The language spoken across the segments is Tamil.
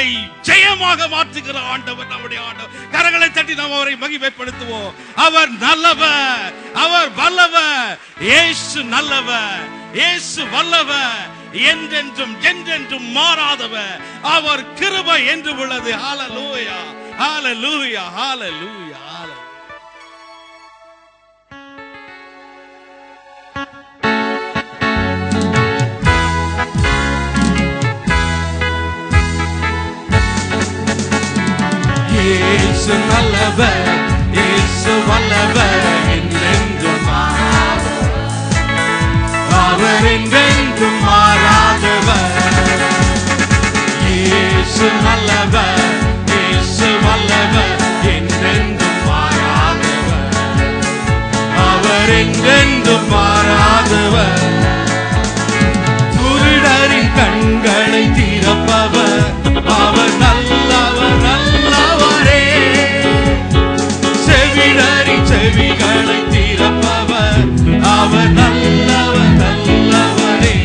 தோல்வியை ஜெயமாக மாற்றுகிற ஆண்டவர் நம்முடைய ஆண்டவர். கரங்களை தட்டி நாம் அவரை மகிமைப்படுத்துவோம். அவர் நல்லவர், அவர் வல்லவர். இயேசு நல்லவர், இயேசு வல்லவர், என்றென்றும் என்றென்றும் மாறாதவர். அவர் கிருபை என்று உள்ளது. ஹல்லேலூயா, ஹல்லேலூயா, ஹல்லேலூயா. இயேசு நல்லவர், இயேசு வல்லவர், என்றென்றும் மாறாதவர். அவர் என்றென்றும் மாறாதவர். இயேசு நல்லவர், இயேசு வல்லவர், என்றென்றும் மாறாதவர். அவர் என்றென்றும் மாறாதவர். குருடரின் கண்களை திறப்பவர், அவர் நல்லவர், நல்லவரே. செவிடரின் செவிகளை திறப்பவர், அவர் நல்லவர், நல்லவரே.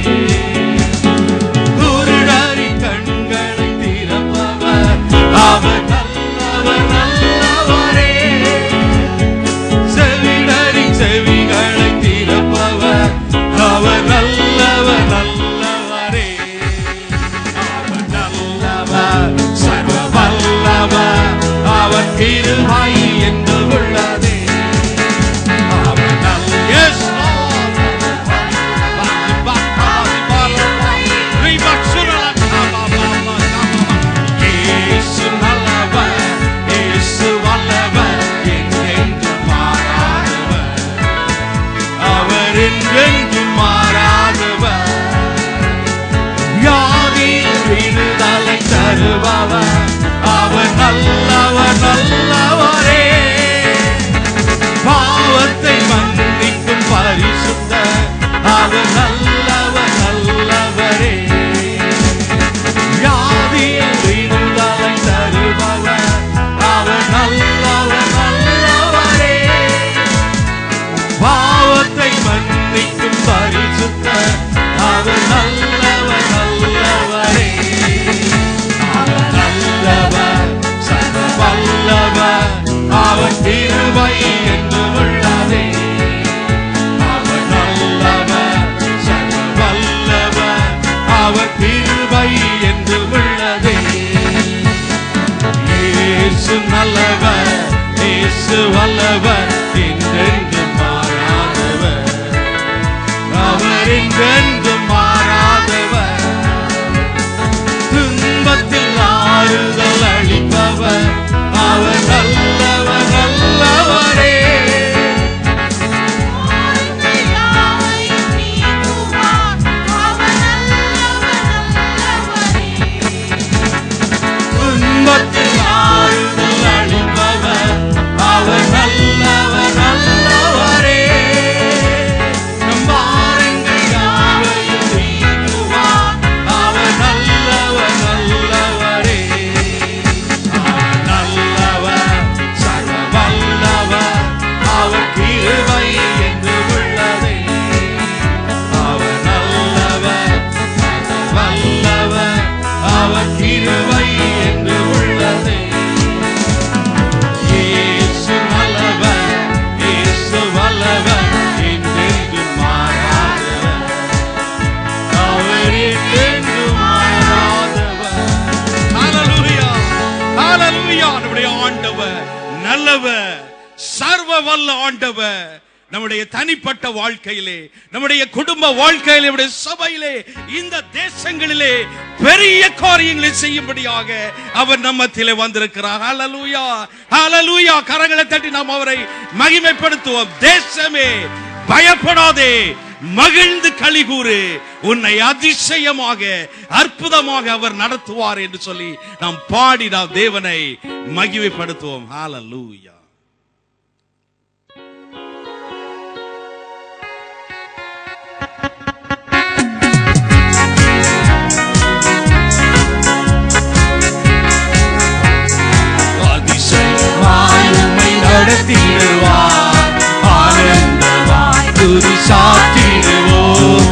குருடரின் கண்களை திறப்பவர், அவர் நல்லவர், நல்லவரே. செவிடரின் செவிகளை திறப்பவர், அவர் நல்லவர், நல்லவரே. அவர் நல்லவர், சர்வ வல்லவர், அவர் கிருபை என்று உள்ளதே. அவர் Yes, Lord. இயேசு நல்லவர், இயேசு வல்லவர், என்றென்றும் மாறாதவர். அவர் என்றென்றும் மாறாதவர். வியாதியில் விடுதலை தருபவர், அவர் நல்லவர், நல்லவரே. பாவத்தை மன்னிக்கும் பரிசுத்தர், அவர் நல்லவர், நல்லவரே. வியாதியில் விடுதலை தருபவர், அவர் நல்லவர், நல்லவரே. பாவத்தை மன்னிக்கும் பரிசுத்தர், அவர் நல்லவர், நல்லவரே. அவர் நல்லவர், சர்வ வல்லவர், அவர் கிருபை என்று உள்ளதே. அவர் நல்லவர், சர்வ வல்லவர், அவர் கிருபை என்று உள்ளதே. இயேசு நல்லவர், இயேசு வல்லவர், என்றென்றும் மாறாதவர். அவர் என்றென்றும் மாறாதவர். துன்பத்தில் ஆறுதல் அளிப்பவர், அவர் நல்லவர், நல்லவரே. துன்பத்தில் ஆறுதல் அளிப்பவர், அவர் நல்லவர், நல்லவரே. நம் பாரங்கள் யாவையும் நீக்குவார், அவர் நல்லவர், நல்லவரே. அவர் நல்லவர், சர்வ வல்லவர், அவர் கிருபை என்று உள்ளதே. அவர் நல்லவர், சர்வ வல்லவர், அவர் கிருபை என்று உள்ளதே. இயேசு நல்லவர், இயேசு வல்லவர், என்றென்றும் மாறாதவர். அவர் என்றென்றும் மாறாதவர். ஹல்லேலூயா, ஹல்லேலூயா. நம்முடைய ஆண்டவர் நல்லவர், சர்வ வல்ல ஆண்டவர். நம்முடைய தனிப்பட்ட வாழ்க்கையிலே, நம்முடைய குடும்ப வாழ்க்கையிலே, நம்முடைய சபையிலே, இந்த தேசங்களிலே பெரிய காரியங்களை செய்யும்படியாக அவர் நம்மத்திலே வந்திருக்கிறார். ஹல்லேலூயா, ஹல்லேலூயா. கரங்களை தட்டி நாம் அவரை மகிமைப்படுத்துவோம். தேசமே பயப்படாதே, மகிழ்ந்து களிகூறு, உன்னை அதிசயமாக அற்புதமாக அவர் நடத்துவார் என்று சொல்லி நாம் பாடி நாம் தேவனை மகிமைப்படுத்துவோம். ஹல்லேலூயா. அதிசயமாய் உம்மை நடத்திடுவார், ஆனந்தமாய் துதி சாத்திடுவோம்.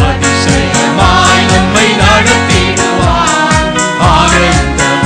அதிசயமாய் உம்மை நடத்திடுவார், ஆனந்தமாய்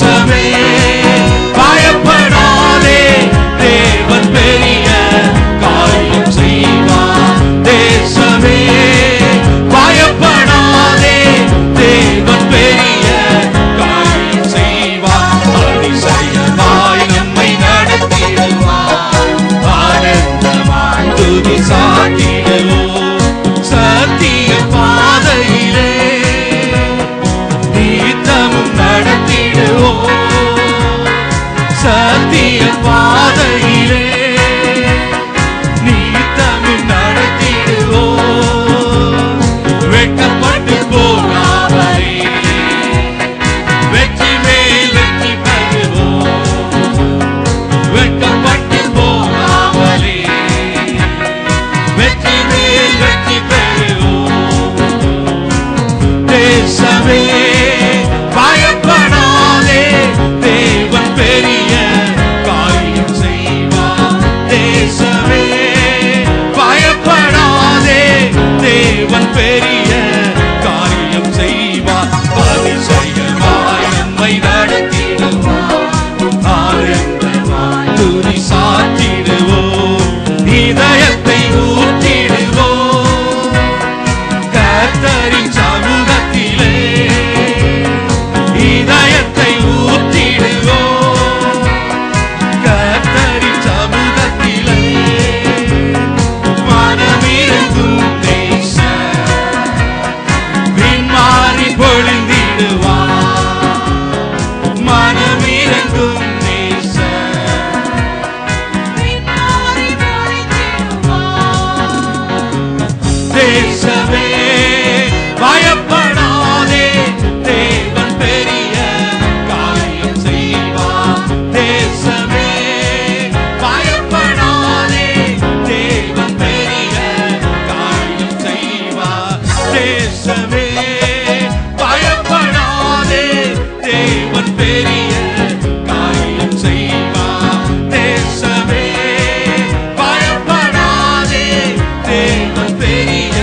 தேசமே பயப்படாதே, தேவன் பெரிய காரியம் செய்வார். தேசமே பயப்படாதே, தேவன் பெரிய காரியம் செய்வார். அதிசயமாய் நம்மை நடத்திடுவார், ஆனந்தமாய் துதி சாட்டிடுவோம். சத்திய பாதையிலே நித்தமும் நடத்திடுவோம், சத்திய பாதையிலே நித்தமும் நடத்திடுவோம். வெட்கப்பட்டு போகாமலே வெற்றி மேல் வெற்றி பெறுவோம், வெட்கப்பட்டு போகாமலே வெற்றி மேல் வெற்றி பெறுவோம். தேசமே பயப்படாதே, தேவன் பெரிய காரியம் செய்வார். தேசமே பயப்படாதே, தேவன் பெரிய காரியம் செய்வார். அதிசயமாய் நம்மை நடத்திடுவார், ஆனந்தமாய் துதி சாற்றிடுவோம். இதயத்தை ஊற்றிடுவோம் கர்த்தரின் சமூகத்திலே, இதயத்தை ஊற்றிடுவோம் கர்த்தரின் சமூகத்திலே. மனமிருக்கும் நேசர் விண்மாறி பொழிந்திடுவார், மனமிருக்கும் நேசர் விண்மாறி பொழிந்திடுவார். தேசமே பயப்படாதே, தேவன் பெரிய காரியம் செய்வார். தேசமே பயப்படாதே, தேவன் பெரிய காரியம் செய்வார். தேசமே பயப்படாதே, தேவன் பெரிய காரியம் செய்வார். தேசமே பயப்படாதே, தேவன் பெரிய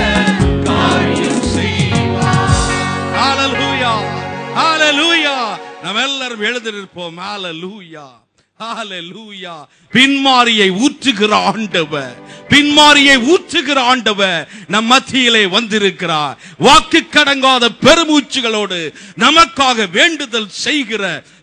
காரியம் செய்வார். ஹalleluya, ஹalleluya. நாம் எல்லாரும் எழுந்து நிற்போம். ஹalleluya, ஹalleluya. பின்மாரியை ஊற்றுகிற ஆண்டவர், பின்மாரியை ஊற்றுகிற ஆண்டவர் நம் மத்தியிலே வந்திருக்கிறார். வாக்கு கடங்காத பெருமூச்சுகளோடு நமக்காக வேண்டுதல் செய்கிற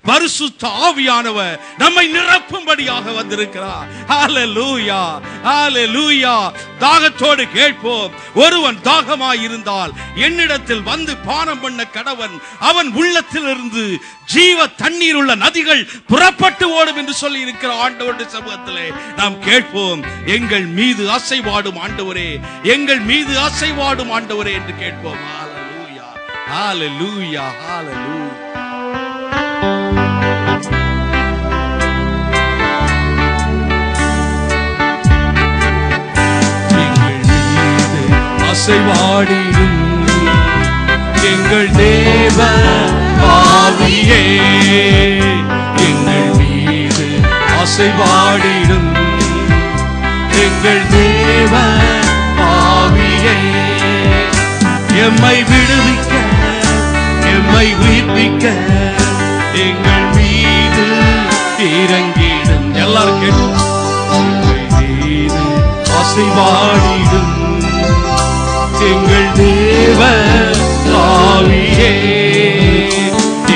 பரிசுத்த ஆவியானவர் நம்மை நிரப்பும்படியாக வந்திருக்கிறார். ஹalleluya, ஹalleluya. தாகத்தோடு கேட்போம். ஒருவன் தாகமாய் இருந்தால் என்னிடத்தில் வந்து பானம் பண்ண கடவன், அவன் உள்ளத்திலிருந்து ஜீவ தண்ணீர் உள்ள நதிகள் புறப்பட்டு ஓடும் என்று சொல்லி இருக்கிற ஆண்டவருடைய சமூகத்திலே நாம் கேட்போம். எங்கள் மீது அசைவாடும் ஆண்டவரே, எங்கள் மீது அசைவாடும் ஆண்டவரே என்று கேட்போம். ஹalleluya, ஹalleluya, ஹalleluya. அசைவாடிடும் எங்கள் தேவ ஆவியே, எங்கள் மீது அசைவாடிடும் எங்கள் தேவ ஆவியே. எம்மை விடுவிக்க, எம்மை உயிர்ப்பிக்க எங்கள் மீது இறங்கிடும். எல்லாரும் கேட்கும். எங்கள் மீது அசைவாடிடும் எங்கள் தேவ ஆவியே,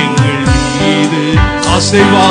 எங்கள் மீது அசைவா